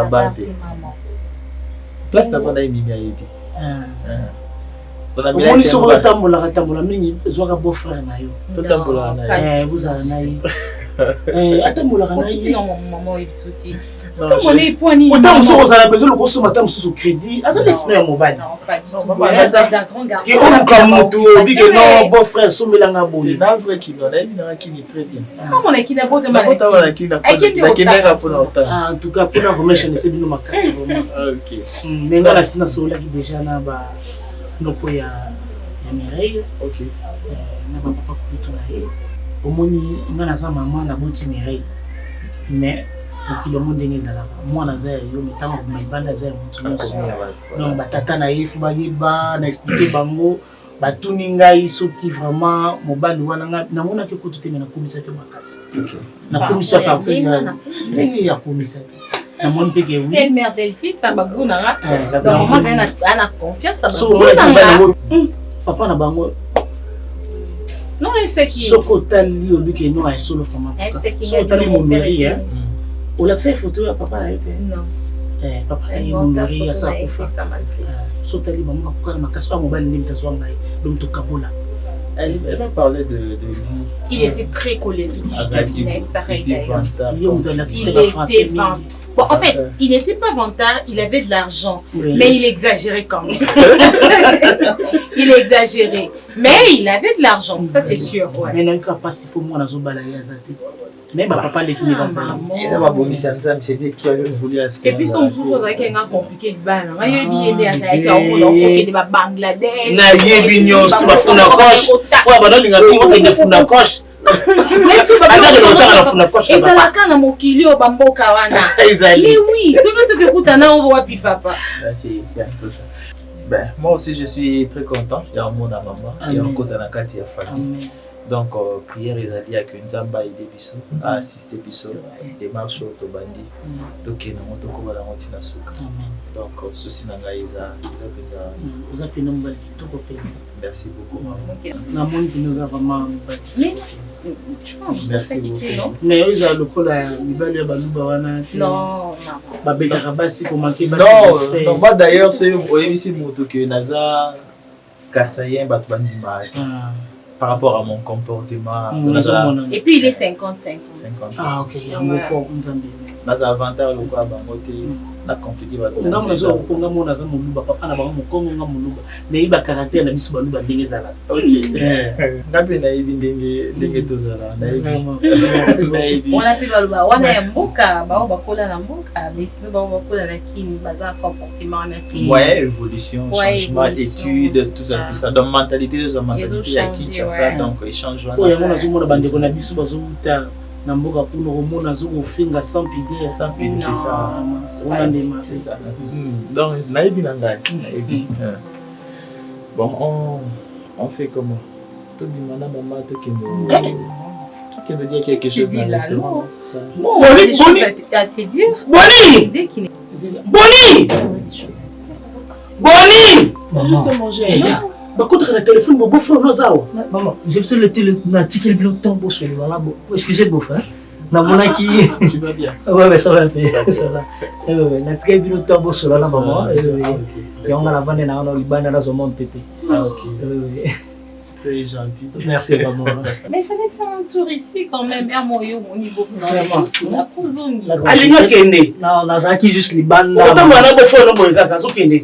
bande. Place na bande mimi ayebi. On est sur le tambola mingi zoka beau frère na yo. To tambola na yo. Vous allez na yo. Atambola na yo. Non maman ebisuti. Tamoni poani. Autant on a besoin le consommer tam sous crédit. Azali qui na mobile. Non pas du tout. Ça déjà grand garçon. Et on comme moto dit que non beau frère somelanga boni. Na vrai qui non na qui ni très bien. Comment on a qui na bote mal. Na bote qui na pour longtemps. En tout cas pour l'information c'est bien makasi vraiment. OK. Nenga la sina sola qui déjà na ba noko ya Mireille. OK. Na ba papa kutu na ye. Omoni ngana sa maman na boti Mireille. Mais le monde ezalaka mwana za yo mitanga ko mibanda za mutu nyonso donc batata na yefu bayeba na expliquer bango batuni ngai soki vraiment mobali wana na mona ke kutu temena komisa ke makasi na komisa partir ya komisa na mon peke oui quelle mère Delphi ça baguna nga donc moi ana confiance ça papa na bango non c'est qui soko tali obike no ay solo fama so tali mon mari hein. On a fait photo à papa non. Papa est mongori à sa kufa. Ça m'a triste. Sotali maman ko na makaso mobile ni mtazo ngai donc to kabola. Elle va parler de lui. Il était très colérique. Il était bon, en fait, il n'était pas vantard, il avait de l'argent, mais il exagérait quand même. Il exagérait, mais il avait de l'argent, ça c'est sûr. Mais non, pas si pour moi, on a mais papa les qui ne va pas. Ça va bonner ça c'était qui avait voulu à ce que. Et puis son souffle ça qui est compliqué de ban. Il y a bien des ça qui au de Bangladesh. Na yebi nyos tu ba funa kosh. Wa ba linga tu ba funa kosh. Mais si ba na funa kosh. Et ça la kana mokili o bamboka wana. Mais oui, tu veux que kutana on va pi papa. C'est un peu ça. Ben moi aussi je suis très content. Il y a un monde à maman, il y a un côté na kati ya famille. Donc, prière et à dire que nous avons aidé Bissot à assister Bissot des marches au Bandi. Donc, nous avons tout la routine à Souka. Donc, ceci n'a pas été. Vous avez une nouvelle qui tout copié. Merci beaucoup. Nous nous avons vraiment. Merci beaucoup. Mais vous avez le col à Libali à Baloubawana. Non, Babeta Rabasi pour manquer. Non, moi d'ailleurs, c'est ici que Naza Kassayen Batbandi Maï. Par rapport à mon comportement. Et puis il est 50-50. Ah ok, il y a un mot nous avons avantage au quoi na compliqué ba nga mazo ko nga mona za muluba papa na ba mo kongo nga muluba na iba caractère na biso baluba ndenge zala. OK. Ngapi na ibi ndenge tozala na ibi. Merci baby. Wana pi baluba wana ya mboka ba bakola na mboka mais sinon ba bakola na kini baza comportement na kini. Ouais, évolution, changement, études, tout ça. Donc mentalité de mentalité à Kinshasa donc échange wana. Oya mona zo mona bandeko na biso bazo muta na mboka kuno komona zo kofinga sans pidé c'est ça. C'est ça. Donc naïbi nanga naïbi. Bon on fait comment? Tout le monde maman tout qui nous dit quelque chose justement ça. Boni assez dire. Boni. Boni. Boni. Juste manger. Bah contre le téléphone mon beau-frère Nozawa. Maman, j'ai fait le ticket le tombeau sur le là. Excusez beau-frère. Na mona qui tu vas bien. Ouais ça va bien, ça va. Na ticket le tombeau sur là maman et on a la vendre na on libana na zo monde pété. Ah OK. Très gentil. Merci maman. Mais il fallait faire un tour ici quand même à Moyo au niveau dans la Pouzongi. Alinga kende. Non, na zaki juste libana. Ota mwana beau-frère no boyeka kazo kende.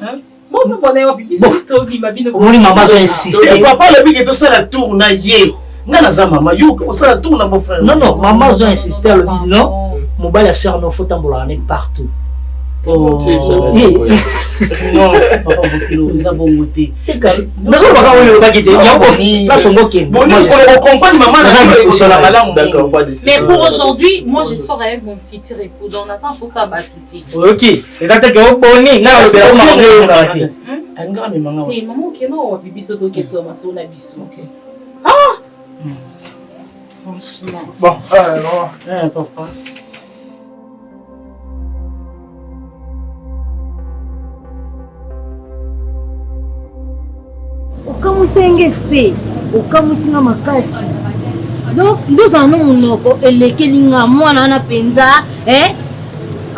Hein? Bon, on est au bibi to bi mabino. Moni maman zo insister. Papa le big to ça la tour na ye. Ngana za mama yo ko ça la tour na beau-frère. Non, maman zo insister le dit non. Mobile a sœur no faut tambola partout. Oh, non, papa Bokilo, ils avons voté. Mais on va pas où pas quitter. Là son mot qui. Bon, on comprend maman d'accord pas de mais pour aujourd'hui, moi je sors avec mon futur époux dans la salle pour ça batouti. OK. Exactement boni. Là c'est au moment anga me manga. T'es maman qui non bibi soto qui so maso na biso. OK. Ah! Franchement. Bon, non. Papa. Okamusenga spe okamusinga makasi donc ndoza no monoko elekelinga mwana na penza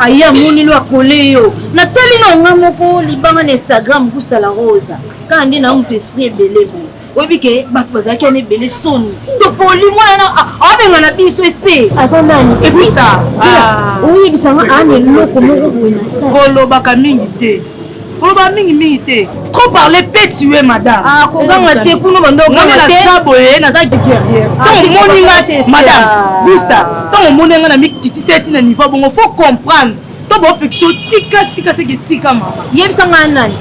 aya moni lo akole yo natali na nga moko libanga na Instagram Gusta la Rosa quand ndi na mutu esprit ebele bo oyebi ke bato bazalaki ana ebele soni topoli mwana abenga na biso esprit aza nani Gusta oyebisanga ane eloko moko boye na sa kolobaka mingi te koloba mingi te trop parler peut tuer madame koganga te kuno bando okanga te saboye naza guerrière tant moninga madame Gusta tant moninga na mikitisi na niveau bongo faut comprendre to bo pexo tika c'est que tika mama yebisanga nani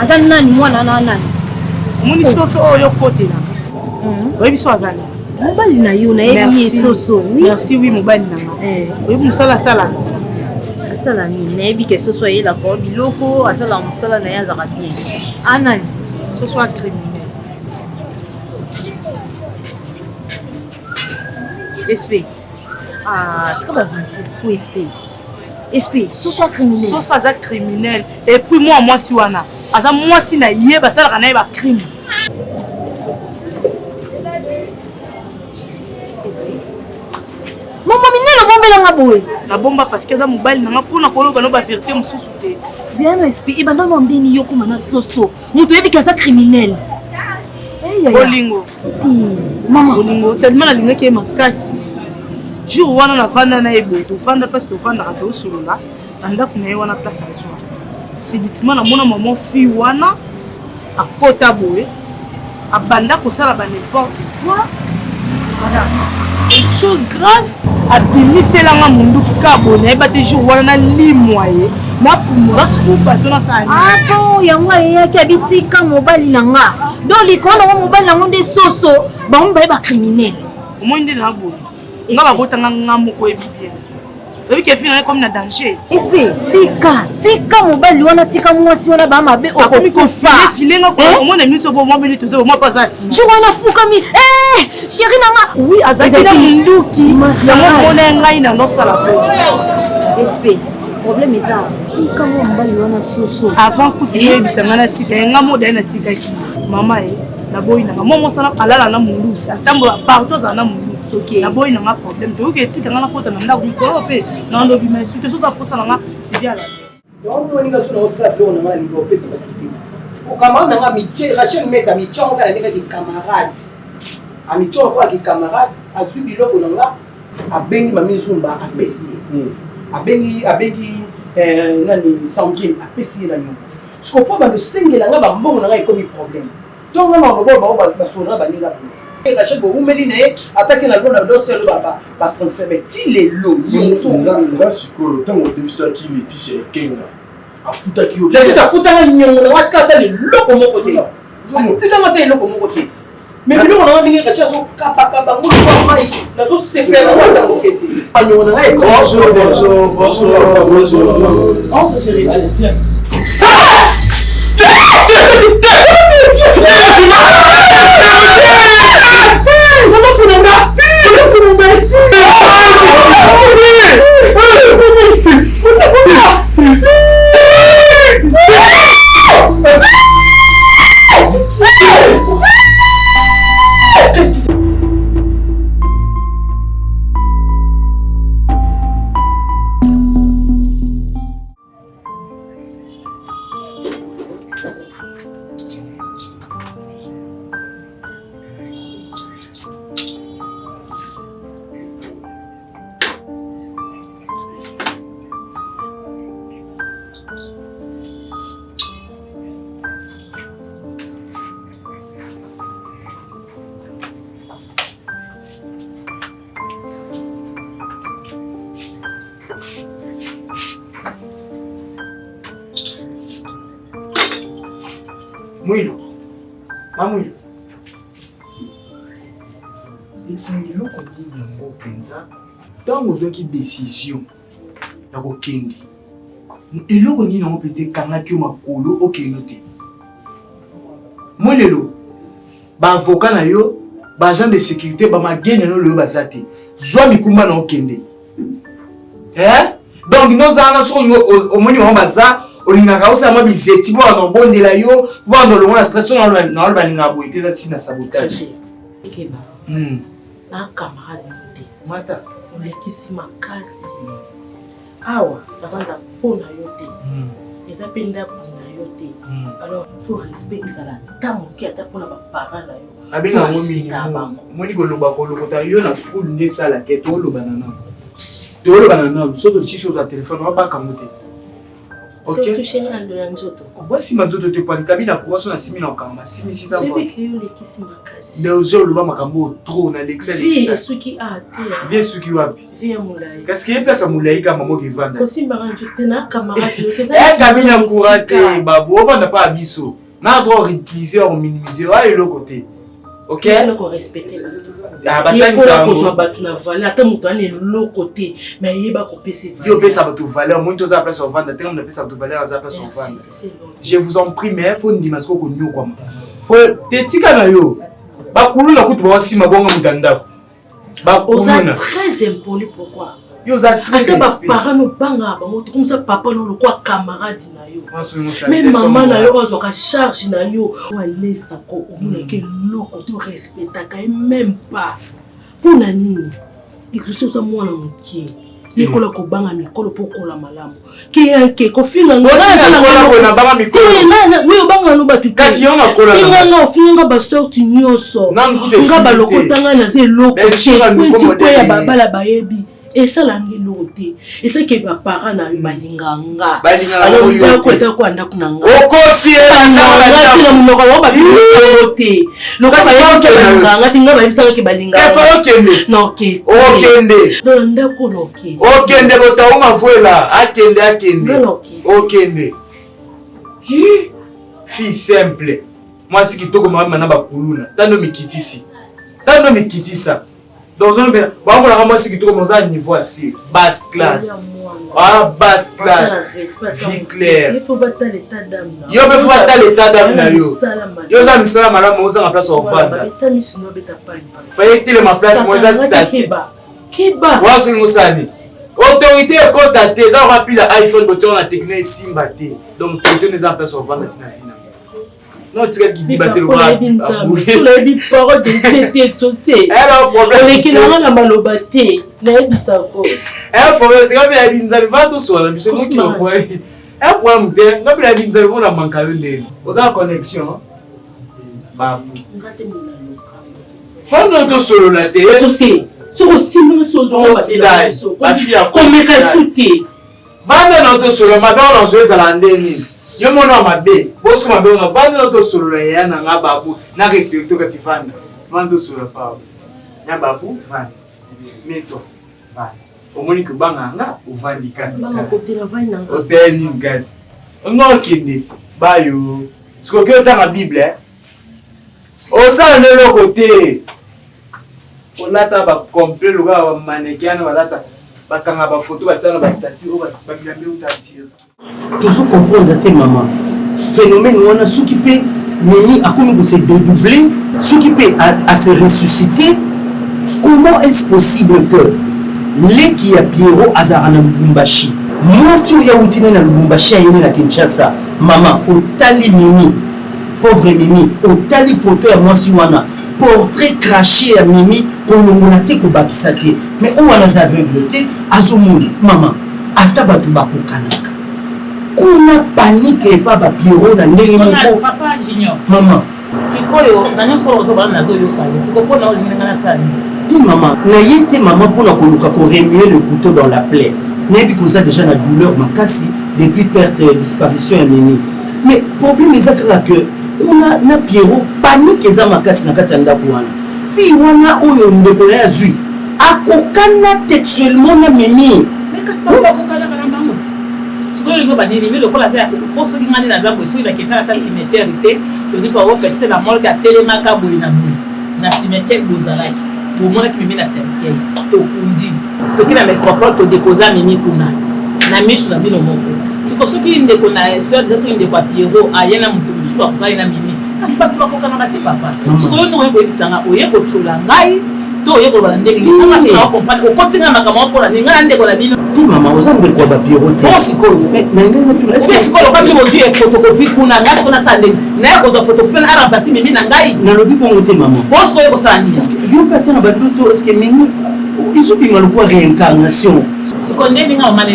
aza nani mwana na nani moni soso oyo kotela oyebi so azali mobali na yo na yebi soso merci oui mobali na nga oyebi musala asala nini nayebi ke soso ayelaka biloko asala mosala na ye azaka bien anani soso a criminel SP tika bavanti po SP soso a criminel soso aza criminel et puis moi mwasi wana aza mwasi na ye basalaka na ye bacrime mama minene bombelanga boye nabomba parce que aza mobali nanga mpona koloba no bavérité mosusu te ziano SP ebanda no ndeni yokoma na soso moto oyebiki aza criminel bolingo mama bolingo tellement nalingaki ye makasi jour wana navanda na ye boye tovanda parce que tovandaka tosolola na ndako na ye wana place azwa sibitima namona mama fille wana akota boye abanda kosala ba n'importe quoi voilà chose grave abimiselanga munduki ka boye nayeba te jour wana na limwa ye mwapumola supa to nasala bon yango ayeyaki abitika mobali na nga donc likolo nango mobali nango nde soso bango baye bacriminel omoi nde na boye nga babotanga nga moko yebi bien oyebi ke fi na ye comme na danger SP tika mobali wana tika mwasi wana baa mabe akomi kofilenga omona minute obo mwa minute ozo mwa paza asima jour wana fukami chéri nanga oui azalaki na munduki yango omona ngai na ndosala po SP problème eza tika mwa mobali wana soso avant kutu yebisanga na tika ye nga moda ye na tikaki mama ye naboyi nanga mo mosala alala na munduki atambola partout azala na munduki naboyi nanga problème toyoki etika nga nakota na ndako mikolo mpe nandobima esute soto aposala nga tiviala oninga suna otrape ona nga niveau pesa ba kuti okama na nga miche Rachel meta michongo kana ndeka ki camarade amichongo kwa ki camarade azwi biloko na nga abengi mami Zumba apesi abengi nani Sandrine apesi na nyongo sikopo ba no sengela nga ba mbongo na nga ekomi problème tonga na lobo ba sona ba ninga Rachel bo umeli na ye atake na lona do selo ba transfert ti lelo nga sikoyo ntango odebisaki Laetitia Ekenga afutaki yo Laetitia afutanga nyongo na watika ata leloko moko te atikanga ata leloko moko te mais biloko na nga mingi Rachel azokabakaba ngolo kwa mai nazosepela wata moke te anyongo na nga Mwilo. Mamwilo. ebisanga eloko nini yango mpenza ntango ozwaki décision ya kokende eloko nini yango mpenza ekangaki yo makolo okende te mo lelo baavoka na yo baagent de sécurité bamagene no loyo baza te zwa mikumba na okende donc nozala soki omoni bango baza olingaka osala bizeti mpo bana obondela yo mpo bana olongo na stress naolo balingaka boye te eza ti na sabotage ekeba na camarade te mata olekisi makasi awa navanda mpona yo te eza mpe ndako na yo te alors faut respect ezala ta moke ata mpona baparent na yo abenga momingi moni koloba kolokota yo na foule nde esalaka toolobana nano soki osisi ozwa telefone wabakango te obwasima nzoto te pani kabi na courant so na simi na okangama simi 600 mais ozoloba makambo tro na lexa vie suki wapi kasi ke epesa molai kama moko evanda ekami na courant te babu ovanda pa ya biso na droit oréutiliser ominimiser oya eloko te ata moto ana eloko te me yeba kopesa yo pesa bato valeur moi toza place ovanda te na pesa bato valeur aza place ovanda je vous en prie mais faut ndima siko konyo kwa ma faut tetika na yo bakuluna kutu bawasima bonga mutandako bakuluna très impoli pourquoi yo za très ata baparent no banga bango to comme ça papa no lokwa camarade na yo même maman na yo azwaka charge na yo walesa ko omoneke loko to respectaka et même pas mpona nini ekusi oza mwana mokie yekola kobanga mikolo mpo kola malamu keyanke kofinga obanga no bato ofinganga basorti nyonso nga balokotanga naza eloko tekwetikweya babala bayebi esalangi eloko te etake baparent na yo balinganga ndako eza kwa ndako na ngana monoko yango babisango te lokabalinganga te nga bayebisangaki balinganaokende ndako okende botao mavoela okende fille simple mwasi kitoko mama na bakuluna tando mikitisa dans un bien bon la moi c'est que tout commence à niveau assez basse classe basse classe vie claire il faut battre l'état d'âme na yo za misala malamu oza na place au vanda fallait tele ma place moi za statique kiba wazo ngosani autorité kota te za rapide iPhone botion na technique simba te donc tu es en place au vanda tina fina non tu qui dit battre le bras sur les bi parole de c'était exaucé alors problème avec la na maloba te na bisako problème tu vas bien nzabi va tout sur la biso qui le quoi problème te na bien nzabi on a manqué un ndé aux en connexion babu fond de solo la te exaucé sur simple sozo ba fille a comme kasute vanda na to solo madonna on se za ndeni yo mona mabe bosu mabe on vanda na to solo la ya na nga babu na respecto ka sifanda vanda solo pa ya babu vanda meto vanda omoni ko banga nga uvandika banga côté la vaina nga oseni gas ngo kinit bayo siko ke ta na bible osa ne lo côté onata ba complet luga ba manekiana balata bakanga ba photo batsana ba statut o ba bilambe utatir toujours comprendre te maman phénomène wana soki pe meni akomi ko se dédoubler soki pe à se ressusciter. Comment est-ce possible que leki ya Pierrot azara na Lubumbashi mwasi oyo awutine na Lubumbashi ayene na Kinshasa mama otali Mimi pauvre Mimi otali photo ya mwasi wana portrait craché ya Mimi kolongola te kobakisa te mais on wana za aveugle te azomoni mama ata bato bakokanaka kuna panique epa ba Pierrot na ndenge moko papa junior mama sikoyo na nyonso ozobana nazo yo fale sikopona olingana na sali dis maman n'ayez maman pour la coloca pour remuer le couteau dans la plaie n'ayez que ça déjà la douleur makasi depuis perte et disparition ya Mimi mais problème est que on a na Pierrot panique eza makasi na kati ya ndako wana fi wana oyo ndeko ya zui akokana textuellement na Mimi mais kasi pas kokana na bango sikoyo ngo banini mais le kola ça poso ki ngani na zambo sikoyo bakenda ta cimetière te to dit pas peut-être la mort ka telema ka boina na cimetière bozalaki pour moi qui Mimi na cercueil to kundi to kila métropole to déposer Mimi kuna na misu na bino moko siko soki ndeko na sœur de soki ndeko Pierrot ayena mutu musu akubali na Mimi kasi pas ko kana ba te papa siko yo ngo ebisanga oye ko chula ngai to oye ko bala ndenge ngaka sa ko pa ko kotinga makama ko la ninga ndeko la bino ti mama ozange ko ba Pierrot bon siko mais ndenge tu est-ce que siko ko bi mo jie photocopie kuna ngas ko na sande na ko za photocopie na remplacer Mimi na ngai na lobi ko ngote mama bon siko ko sande est-ce que yo peut-être na ba doto est-ce que Mimi ils ont bien le point réincarnation siko ndeni nga mama na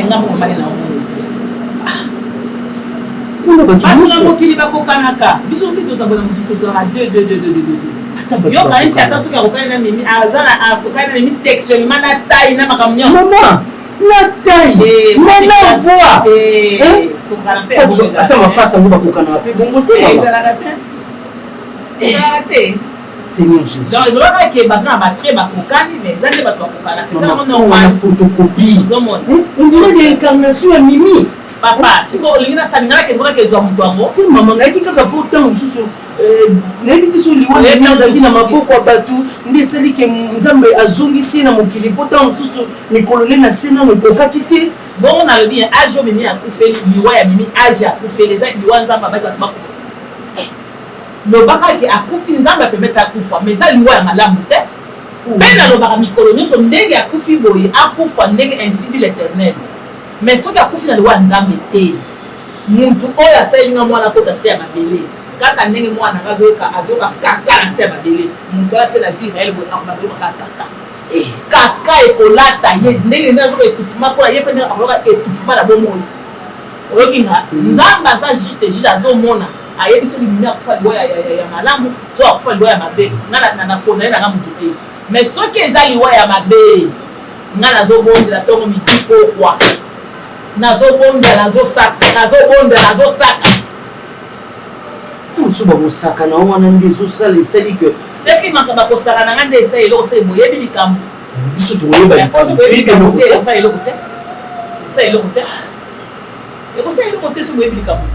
kuna batuna mokili bakokanaka biso mpe tozabona mosiki tozalaka 2 yo kanisi ata soki akokani na mimi azala akokani na mimi textuellement na taille na makambo nyonso mama na taille na voix kokana mpe ata mapasa ngo bakokana mpe bongo te ezalaka te Seigneur Jésus. Donc, il doit y avoir des très bas mais ça n'est pas toi on photocopie. On dirait l'incarnation à Mimi. Papa, si vous voulez ça n'ira que toi que ont toi. Maman, là qui a pourtant sous n'habite sur l'eau les nazaki na maboko ya bato nde seli ke nzambe azongisi na mokili pourtant sous les colonels na sena no kokaki te. Bon on a le bien âge Mimi a kufeli liwa ya Mimi âge a kufeli za liwa nzamba ba ba le baka ki akufi nzambe apemetsa akufa mais ça liwa ya malamu te bena lo baka mikolo nyonso ndenge akufi boye akufa ndenge ainsi dit l'Éternel mais soki akufi na liwa nzambe te muntu oyo asalinga mwana kota se ya mabele kaka ndenge mwana azoka kaka na se ya mabele muntu oyo apela vie réelle boye akomabele kaka kaka ekolata ye ndenge nde azoka etufuma kola ye mpe ndenge akoyoka etufuma na bomoi oyokinga nzambe aza juste juge azomona ayebi soki mimi akufa liwa ya malamu to akufa liwa ya mabe nga na kondane nanga mutu te mais soki eza liwa ya mabe nga nazobondela ntongo midi pokwa nazobondela nazosaka mosu bakosaka na wana nde ezosala esali ke seki makambo akosaka na nga nde esa eloko se boyebi likambo biso tokoyeba esa eloko te ekosa eloko te so boyebi likambo te.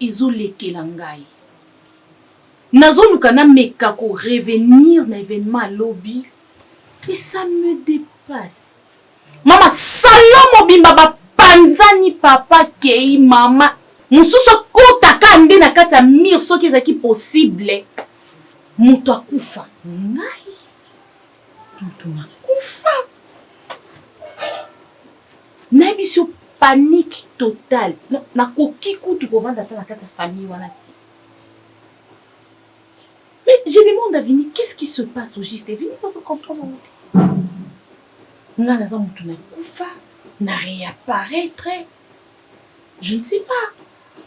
ezolekela ngai nazoluka nameka ko revenir na événement lobby et ça me dépasse mama sala mobimba bapanzani papa kei mama mosusu akotaka nde na kati ya mire soki ezalaki possible moto akufa ngai moto nakufa nayebi so panique totale. Na koki kutu kovanda ta na kati ya famille wana ti. Mais je demande à Vini, qu'est-ce qui se passe au juste? Vini va se comprendre. Nga naza mutu na kufa, na réapparaître. Je ne sais pas.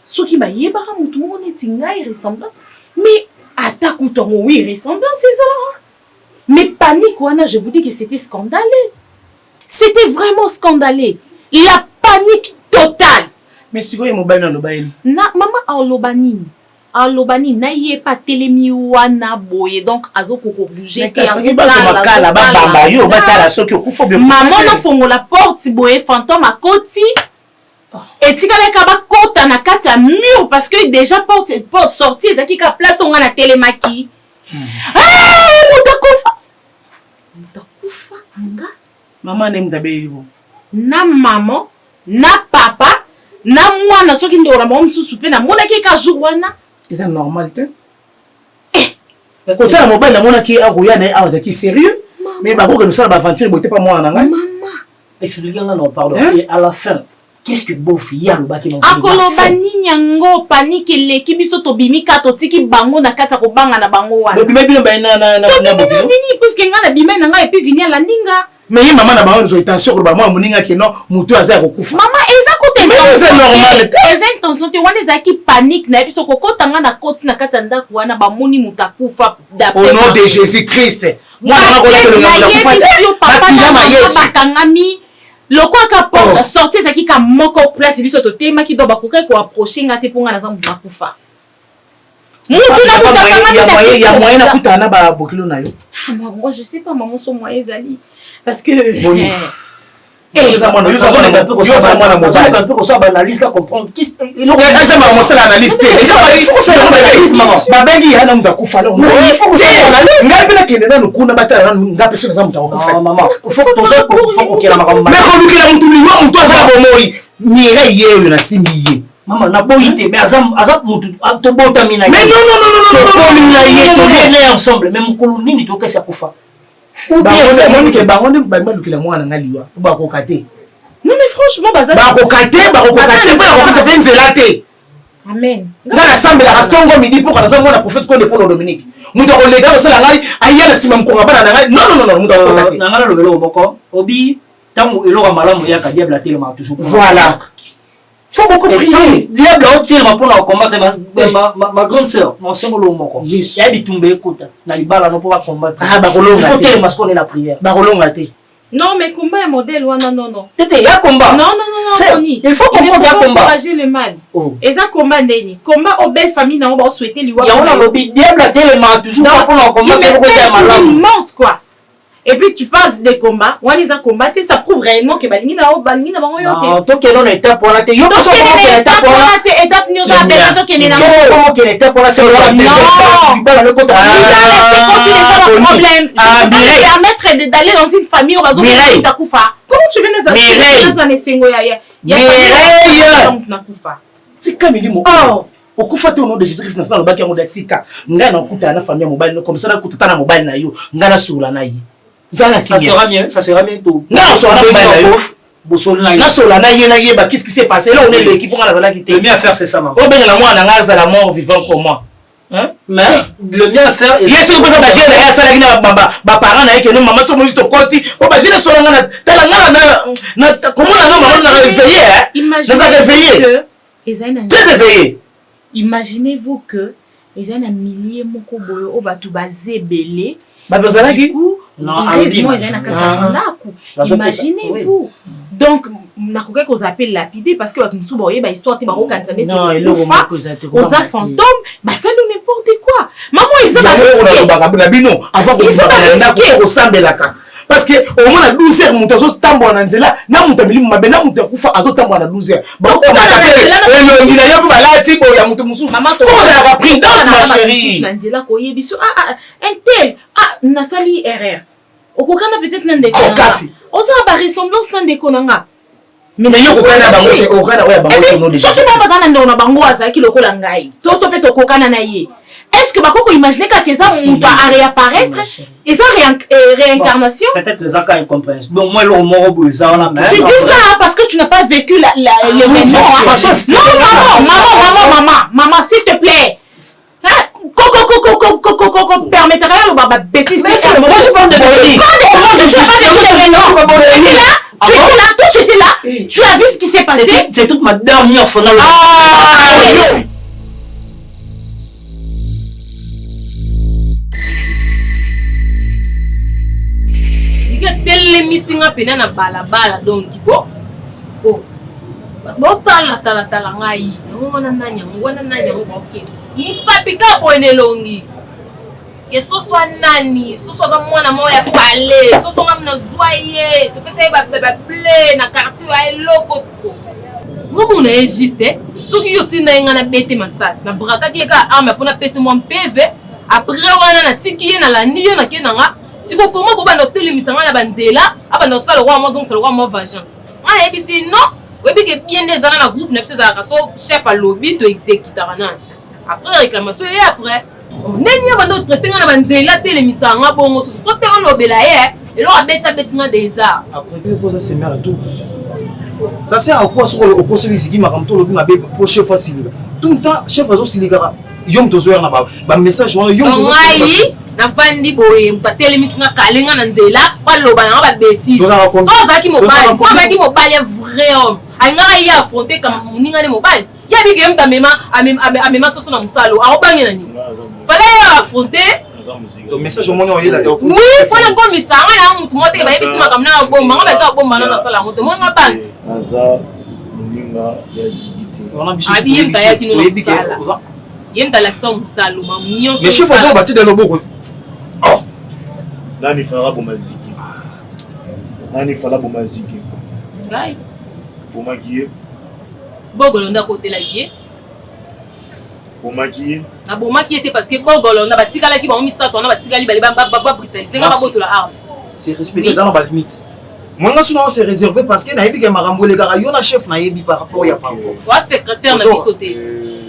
Soki ba yebara mutu mo neti ngai ressemblance, mais ata kutongo oui ressemblance c'est ça. Mais panique wana, je vous dis que c'était scandaleux. C'était vraiment scandaleux. La panique totale. Mais si vous avez un mobile, na maman alobani na yé pas telemi wana boye donc azoko ko bouger te en makala ba bamba yo batala soki okufa bien maman na fongo la porte boye fantôme à koti et tikala ka ba kota na kati ya mur parce que déjà porte sortie ezaki ka place on na telemaki mutakufa nga maman nem tabe bo na maman na papa na mwana soki ndora mo msusu pe na mona ki ka jour wana c'est normal te côté la mobile na mona ki aroya na azaki sérieux mais ba ko que nous ça ba aventure boté pas moi na ngai maman expliquez-moi non pardon et à la fin qu'est-ce que bofi ya lobaki na akoloba nini yango panique eleki biso tobimika totiki bango na kati ya kobanga na bango wana bobima bino baye na bini puisque nga na bimai na ngai epi vini ala ndinga mais ye mama na bango nzo intention koloba mwa moninga keno mutu aza ya kokufa mama eza kote normal te eza intention te wana ezalaki panique na ye biso kokotanga na koti na kati ya ndako wana bamoni mutu akufa au nom de Jésus Christ mwana bakangami lokwaka porte sorti ezalaki ka moko place biso totemaki do bakokai koapproche nga te mpo nga naza mutu akufa ya moyen nakutana na babokilo na yo moi je sais pas maman so moyen ezali parce que babengi ya na mutu akufa ngai mpe nakende nanu kuna batala nanu ngai mpe so naza mutu akokufakolukela mutu liwa mutu aza na bomoi mirei ye oyo nasimbi ye mama naboyi te mais aza mutu tobotami na ye tokomi na ye tolene ensemble mais mokolo nini tokesi akufa monike bango nde balukela mwana nga liwa po bakoka te non mais franchement bakoka te mpo nakopesa mpe nzela te amen nga nasambelaka ntongo midi mpo kanaza mwana prophète konde polo dominique mutu akoleka kosala ngai aya na nsima mokonga bana na ngai non mutu akoka te na ngai nalobela moko obi ntango eloko malamu eyaka diable atelemaka toujours voilà faut beaucoup prier diable otelema mpona kokombattre ma grande sœur monsengolo moko ya bitumba ekota na libala no mpo bakombattre faut telema sikoyo na prière bakolonga te non mais combat est modèle non non tete ya combat non il faut comprendre ya combat encourager le mal et ça combat ndeni combat aux belles familles na ba souhaiter liwa ya ona lobi diable atelema toujours mpona kokombattre ko ya malamu morte quoi. Et puis tu parles des combats, on les a combattus, ça prouve réellement que balingi na bango yo te. Non, to que non étape pour la te. Yo pas étape pour la te, étape ni za bela to que ni na. Comment que étape pour la c'est non. Bala le côté. C'est quand tu déjà le problème. Permettre d'aller dans une famille on va zo takufa. Comment tu viens dans un sengo ya. Ya na kufa. Tika milimo. Oh. Okufa te au nom de Jésus Christ na lobaki yango datika. Nga na kuta na famille mobile comme ça na kuta na mobile na yo. Nga na sula na yi. Ça sera bien tout. Non, qu'est-ce qui s'est passé là? On est l'équipe, on a la le mieux à faire c'est ça, maman. Oh ben la moi on a la mort vivant comme moi. Hein? Mais le mieux à faire est si vous pouvez pas chier derrière ça là ba parents na que nous maman so juste côté. Oh bah j'ai le soir na comment la maman na réveillé hein? Imaginez très éveillé. Imaginez-vous que ils ont un millier moko boyo o batu bazebele. Bazalaki non, imaginez-vous. Donc, nakoka ko appelle lapidé parce que votre musu boye ba histoire te ba ko kanza net. Non, il aux fantômes, bah ça nous n'importe quoi. Maman ils ont bino avant que ko sambelaka. Parce que au moins à 12 heures mutu zo tambo na nzela na mutu milimu mabena mutu kufa azo tambo na 12 heures. Ba ko na tapé elongi na yo ba lati bo ya mutu musu. Maman to na pris d'autres ma chérie. Na nzela ko yebiso un tel na sali erreur. Okokana peut-être nan ndeko. On sa ba ressemblance nan ndeko nanga. Mais yo kokana bango te okana oya bango to no déjà. Soki ba bazana ndo na bango azaki lokola ngai. To stopé to kokana na ye. Est-ce que Bakoko imaginer que ça on va réapparaître et ça réincarnation? Peut-être les cas incompréhensibles. Donc moi le mot ça on a. Tu dis ça parce que tu n'as pas vécu l'événement. Non maman s'il te plaît. Coco permettrait à bêtise. Moi je parle de bêtise. Tu étais là. Tu as vu ce qui s'est passé. C'est toute ma dernière fois. telemisinga pena na balabala donc ko botala tala ngai wana nanyango ok musapika boenelongi ke soso nani soso ka mwana moya pale soso ngamna zwaye to pesa ba ple na quartier wa eloko ko ngomu na juste soki yotina nga na bete masasi na braka ki ka arme pona pese mo PV après wana na tiki ye na landi ye na kenanga siko comment ko bando telemisanga na banzela abando sala roi mo zong sala roi mo vengeance nga ebisi non webi ke bien des ana na groupe na biso za so chef à lobby to exécuter na après réclamation et après neni abando traiter nga na banzela telemisanga bongo so faut te on lobela ye et lo abetsa betinga des arts après tu poses c'est mère tout Ça sert à quoi sur le conseil Ziggy Makamto le bien pour chef facile. Tout le temps chef azo siligara. Yom tozoer na ba message wana yom tozoer. Ngai na fandi boye mutatelemisi nga kalenga na nzela baloba na ba bêtise. So zaki mobile vrai homme. Ainga ya affronter comme muninga ne mobile. Ya bi ke mta mema soso na musalo. Akobangi nani? Fallait ya affronter. Le message au moment où il a oui, faut la commissaire na mutu mote ba esi makamna na bomba nga ba ja bomba na sala moto mo nga ban. Aza muninga ya zigité. Abi yem taya kino na sala. Yem ta l'action musalo ma mignon. Mais chef façon bâti de loboko. Oh. Nani fera bomaziki. Nani fera bomaziki. Gai. Bomaki. Bogolo nda côté la vie. Bomaki. Na bomaki était parce que bogolo na batikala ki ba misato na batikali ba brutaliser nga ba botola arme. C'est respecter ça na limite. Moi nga suna c'est réservé parce que na yebi ke marambo le gara yona chef na yebi par rapport ya panko. Wa secrétaire na bisoté.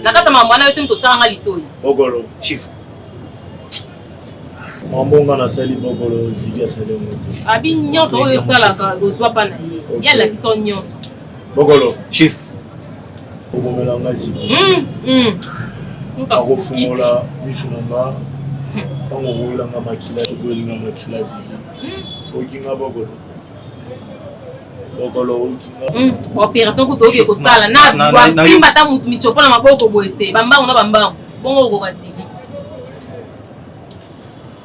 Na kata mama na yote mtotanga nga litoi. Bogolo chief. Mambonga na sali bogolo zigia sali moto. Abi nyonso oyo sala ka ozwa pa na ye. Ya la kiso nyonso. Bogolo chief. Bogomela nga zigi. Akofungola misu na nga ntango okoyelanga makila sokoyelinga makila zigi okinga bogolo bogolo okinga opération kuto oke kosala na simba ta mutu michopo na maboko boye te bambango na bambango bongo okoka zigi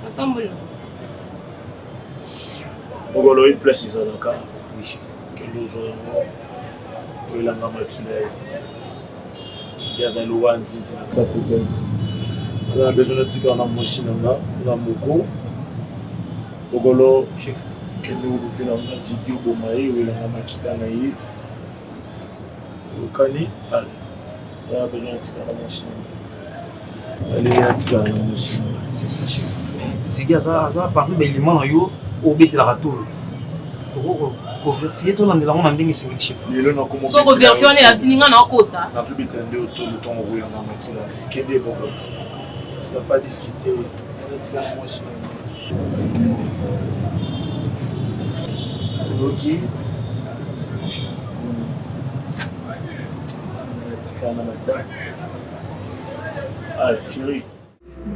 atamboli bogolo oyi place ezalaka kelozwa yango oyelanga makila ya zigi Kiaza loa ntinti na ka problème. On a besoin de tika na mosinanga na moko. Bogolo chef kendo ko na ziki obomaye wela na makila na ye. Okani al. On a besoin de tika na mosinanga. Allez ya tika na mosinanga. C'est ça chef. Ziki ça parmi les éléments na yo obete la ratour. Ko vérifier to landela on ndenge singi chef. Lelo na komo. So ko vérifier on la sininga na kosa. Na subite ndé auto le temps oyo na makila. Kende boko. On va pas discuter. On tika na mosinanga. Ok. Ah, chérie.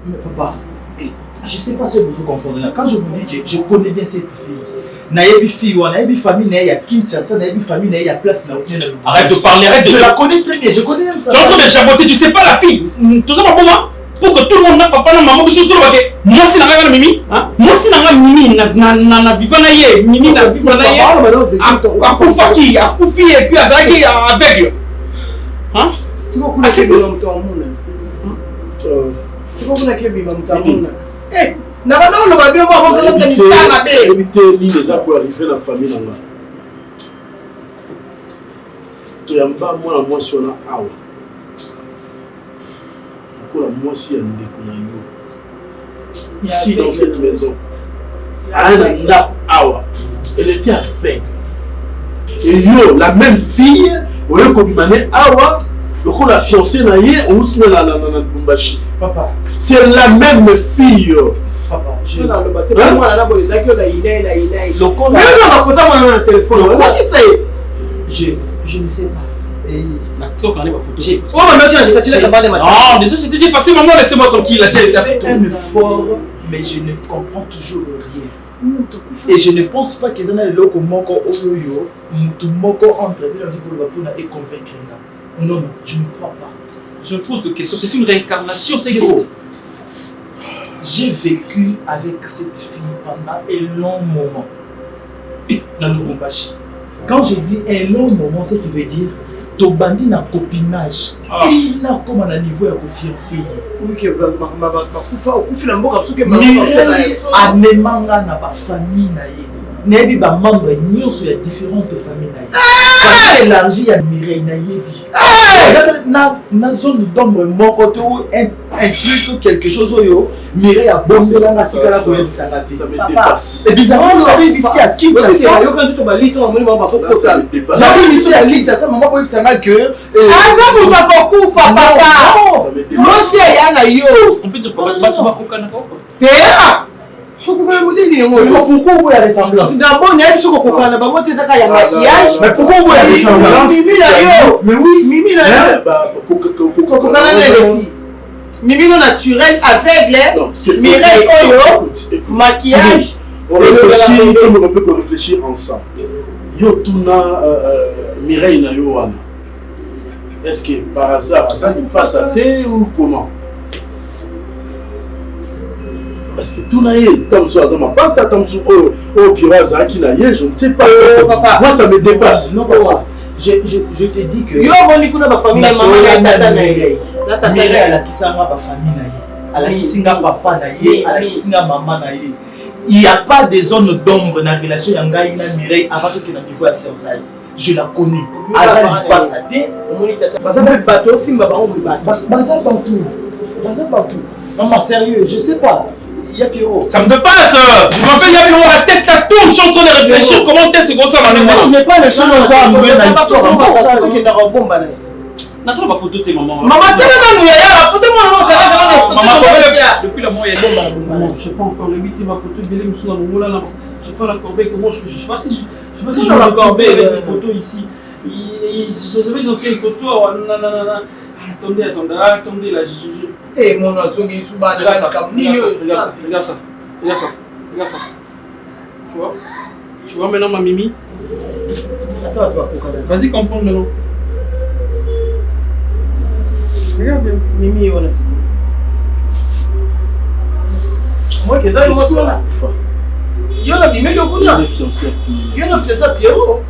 Mais papa, je sais pas si vous comprenez. Quand je vous dis que je connais bien cette fille, naïbi fille, naïbi famille, naïbi à Kinshasa, naïbi famille, naïbi à place, arrête de parler, arrête de... Je la connais très bien, je connais même ça. Tu es en train de chaboter, tu sais pas la fille. Tout ça pour moi. Pour que tout le monde n'a pas de maman, je suis sûr que moi si n'a mimi, moi si n'a mimi, na vivanaye, mimi na vivanaye. Akufa qui, akufi et puis azaki aveugle. Hein? C'est quoi que c'est que l'homme t'emmène? C'est quoi que c'est que l'homme t'emmène? Eh, n'a pas non, le babylon va avoir besoin de ça la baie. Éviter les ans pour arriver la famille là. Tu y a pas moi sur la awa. La moitié de ici dans cette maison. Elle était aveugle. Et yo, la même fille, Awa, la fiancée Papa, c'est la même fille. Papa, je ne sais pas. Oh, déjà c'était facile, maman, laissez-moi tranquille. J'ai fait un effort, mais je ne comprends toujours rien. Et je ne pense pas que ça n'a pas moko oyo, mutu moko entre et convaincre. Non, non, je ne crois pas. Je me pose des questions, c'est une réincarnation, ça existe. J'ai vécu avec cette fille pendant un long moment dans le Rumbashi. Quand je dis un long moment, c'est qui veut dire to bandi na copinage. Ti na comme à niveau ya fiancé. Oui que bakufa okufila mboka suke anemanga na ba famille na ye. Nebi ba membre nyonso ya différentes familles na ye. Élargi ya Mireille na yebi. Na zone d'ombre moko to inclus quelque chose oyo Mireille a bombé la sikala ko yebisanga te. Ça me dépasse. Et bizarrement j'arrive ici à Kinshasa. J'arrive ici à Kinshasa, maman ko yebisanga que avant muta kokufa papa. Moi c'est yana yo. On peut dire pas tu vas kokana koko. Tera. Pourquoi vous dites pourquoi vous avez ressemblance? D'abord, il y a une chose qu'on comprend. D'abord, il y a maquillage. Mais pourquoi vous avez ressemblance? Mais oui, Mimi là. Mimi non naturel, aveugle. Mireille Oyo, maquillage. On peut réfléchir ensemble. Yo tuna Mireille na yo wana. Est-ce que par hasard, ça nous fasse à terre ou comment? Parce que tout n'a pas ça, au pire, qui n'a je ne sais pas. Moi, ça me dépasse. Non, papa. Je te dis que. Yo, on dit qu'on a ma famille, maman, Mireille, elle a quitté ma famille, elle a quitté papa, elle a quitté maman. Il n'y a pas de zone d'ombre dans la relation Yangaï et Mireille avant que le niveau à faire ça. Je la connais. Elle passe à terre. Maman, sérieux, je sais pas. Yapiro. Ça me dépasse. Je me rappelle Yapiro, la tête la tourne, je suis en train de réfléchir comment t'es comme ça. Mais tu n'es pas le seul à jouer dans l'histoire. Nathan ma photo t'es maman. Maman, t'es là, nous la photo moi depuis la mort il y a bon. Je sais pas encore le 8 ma photo Bélé me sous dans mon là. Je sais pas la corbeille comment je sais pas si je la corbeille avec une photo ici. Je vais une photo. Attendez là. Eh mon oiseau, il est sous bas de la regarde ça. Tu vois maintenant ma Mimi. Attends, vas-y comprends maintenant. Regarde bien. Mimi, on a ce moi qui ça moi là. Yo la Mimi yo kuna. Yo na fiancé Pierrot.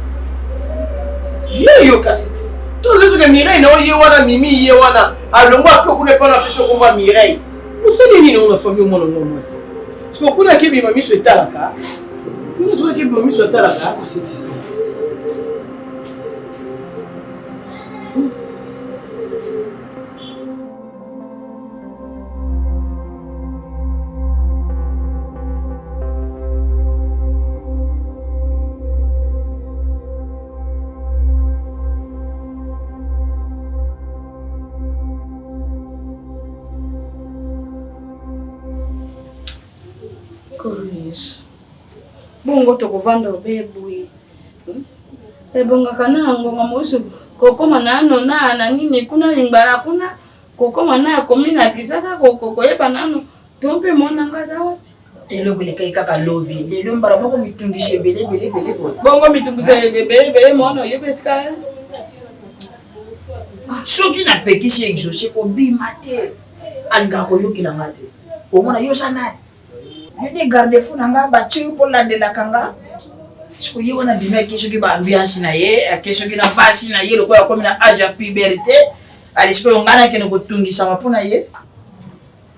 Yo cassette. Tout le que Mireille non yewana Mimi yewana alongwa ko kuna pas na peso ko Mireille. Useli nini on a famille mon moi. Parce que kuna ki bima miso etalaka. Kuna zo ki bima miso etalaka. C'est quoi cette histoire? Bongo tokovanda obebwi ebongaka nango nga mosu kokoma nano na nini kuna limbala kuna kokoma na komina kisasa koyeba nano tompe mona ngaza wapi eloko lekai kaka lobi lelo mbala moko mitungise bele bongo mitungise bele mona yebesika soki napekisi exaucé kobima te alingaka koyokela nga te omona yosa nani yo ne garde fou nanga batie mpo landelaka nga siko ye wana bimaki soki baambiance na ye ake soki na mpasi na ye lokola akomi na age ya puberté ali sikoyo ngai nakende kotungisama mpo na ye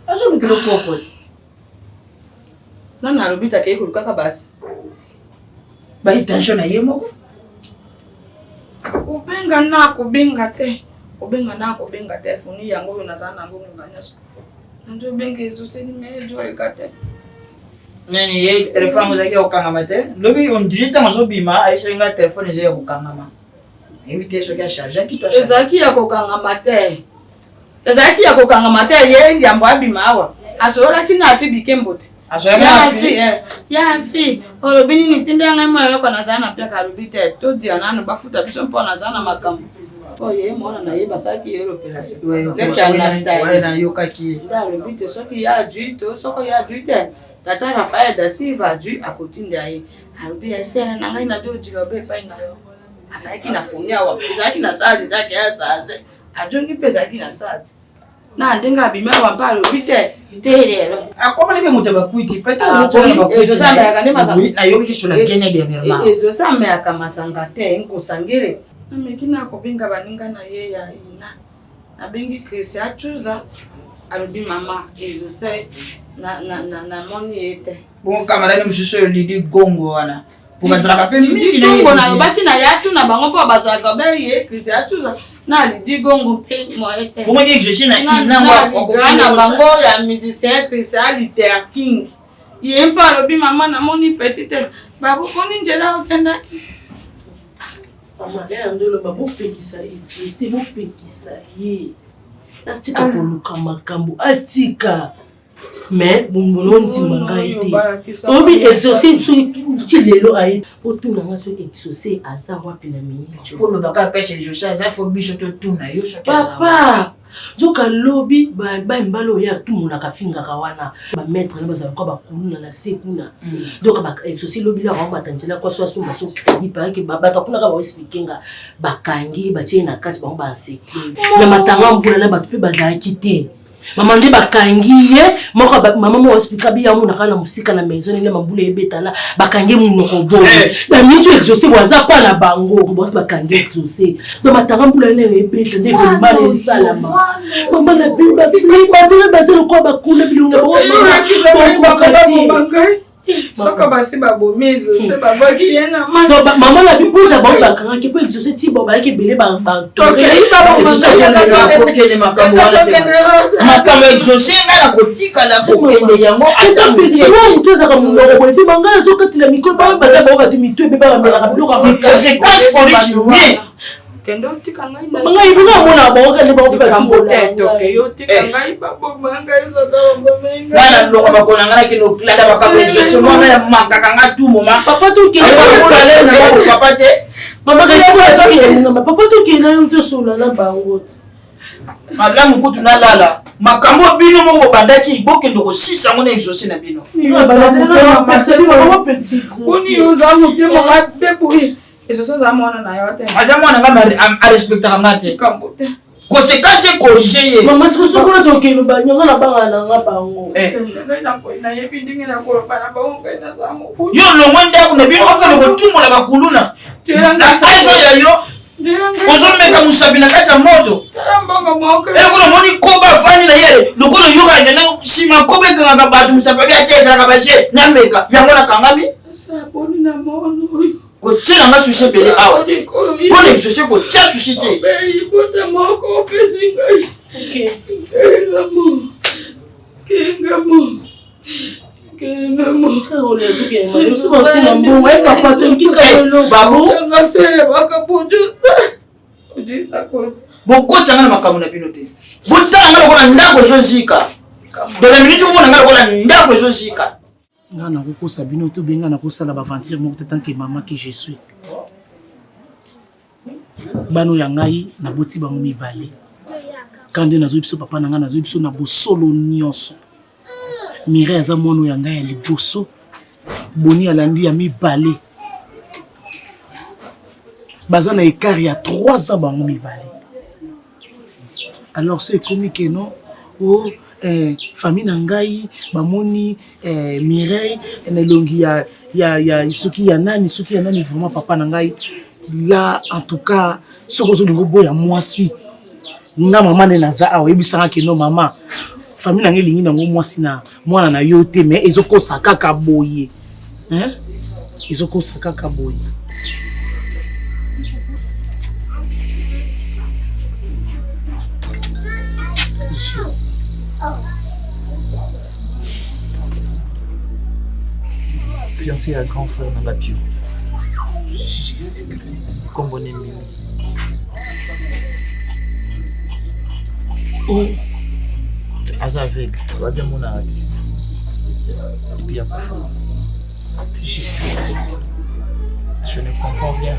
azolukela okoko te nani alobi takei kolukaka basi baintention na ye moko obenga na kobenga te funi yango oyo naza nango ngenga nyonso nando obenga ezoseli meejooleka te nani ye telefone ozalaki ya kokangama te lobi ondiri ntango azobima ayebisaki nga telefone eza ya kokangama yebi te soki acharge aki ezalaki ya kokangama te ye yambo abima awa asololaki na afi bikembo te ya mfi olobi nini tindi yango emo eloko nazala na piaka alobi te todia nano bafuta biso mpo nazala na makambo po ye mwana na ye basalaki ye nayokaki alobi te soki ya adui to soko ya adui te tata Rafael da Silva adui akotinda ye alobi esene na ngai na dojika obe epai na yo azalaki na foni awa ezalaki na sage take ya saze ajongi mpe ezalaki na sage na ndenge abima awa mpe alobi te lelo akomani mpe moto bakwiti ezosambeyaka masanga te nkosangele nameki nakobenga baninga na ye ya ina nabengi Krisi achuza alobi mama ezose namoni ye te bongo kamarani mosusu oyo Lidi Gongo wana po bazalaka mpe Lidi Gongo nalobaki na ye atuna bango mpo bazalaka be ye Krisi achuza na Lidi Gongo mpe moye te bongo ye exaucé na bango ya musicien Krisi aliter king ye mpe alobi mama namoni peti te babokoni nzela okendaki amadeyandolo babopekisa exaucé bopekisa ye atika koluka makambo atika mais bongono ndimanga été obi exaucer tu lelo aye otuna ngaso exaucer asa wapi na minute pour baka pêche exaucer ça faut biso to tuna yo so papa zoka lobby ba mbalo ya tumuna kafinga kawana ba maître na bazala ko ba kuluna na sekuna donc ba exaucer lobby la ba tantela kwa so asuma so crédit par que ba ta kuna ka ba expliquer ba kangi ba tie na kati ba ba sekli na matanga mbula na ba pe bazala kité maman ndi bakangi ye moko maman mo expliquer bi ya muna kana musika na maison ile mambula ebetala bakangi munoko bo da mitu exaucer waza pa na bango bo bakangi exaucer do matanga mbula ile ebeta nde vraiment salama maman na bimba ba tele baselo ko bakule bilunga bo soka basi babomezo c'est babaki yana maman la bipoza ba bakanga ki po exaucer ti bo ba ki belé ba tore ba ko kele makambo makambo exaucer ngana kotika la ko kende yango ata muteza ka munoko bote mangala soka tila mikolo ba baza ba batu mitwe be ba mela ka biloko c'est cash original kendo tika ngai ngai bina mona ba ka le ba ba kambote toke yo tika ngai babo manga izo do menga wana longo bakona ngana kino klada bakapo exaucer mwana ya makaka ngatu moma papa to ki na papa te mama ka to ki na papa to ki na yo to sula na bango malamu kutu na lala makambo bino mo bandaki bokendo ko sisa ngone exaucer na bino kuni uza mutemo ngate bui eso ça mwana na yote azamwana ngama a respecter ngate kambote conséquence corriger ye mama siko ko to ke luba nyanga na bangana ngabango na yepi ndinge na ko bana bango kana samu yo longwenda kuna bino okalo ko tumula bakuluna na ajo ya yo ozomeka musabina kati ya moto kuna moni koba fani na yere lokolo yo ka nyana sima kobe kanga batu musababi ateka ka baje na meka yango na kangami saboni na mono ko tshela nga sushi bele awa te ko le sushi ko tshela sushi te be ipota moko pesinga okay Kengamo ole tuke ngalo suba sina mbongo e papa to kikalo babu nga fere bakabuju ujisa kosi boko changana makamu na bino te botala ngalo kona ndako zozika dole minute mo ngalo kona ndako zozika ngana kokosa bino to benga na kosala ba aventure moko tant que maman que je suis bano ya ngai na boti bango mibale kande nazo biso papa na nga nazo biso na bosolo nyonso Mireille aza mono ya ngai ya liboso Boni alandi ya mibale baza na écart ya 3 ans bango mibale alors c'est comme que non oh famille na ngai bamoni Mireille na longi ya suki ya nani vraiment papa na ngai là en tout cas soko zo lingo boya mwasi nga mama ne naza awa ebisanga ke no mama famille na ngai lingi nango mwasi na mwana na yo te mais ezokosa kaka boye hein ezokosa kaka boye fiancé à grand frère dans la Pio. Jésus-Christ. Comme on est mimi. Oh. Az aveugle. Va bien mon arrêt. Et puis à Jésus-Christ. Je ne comprends rien.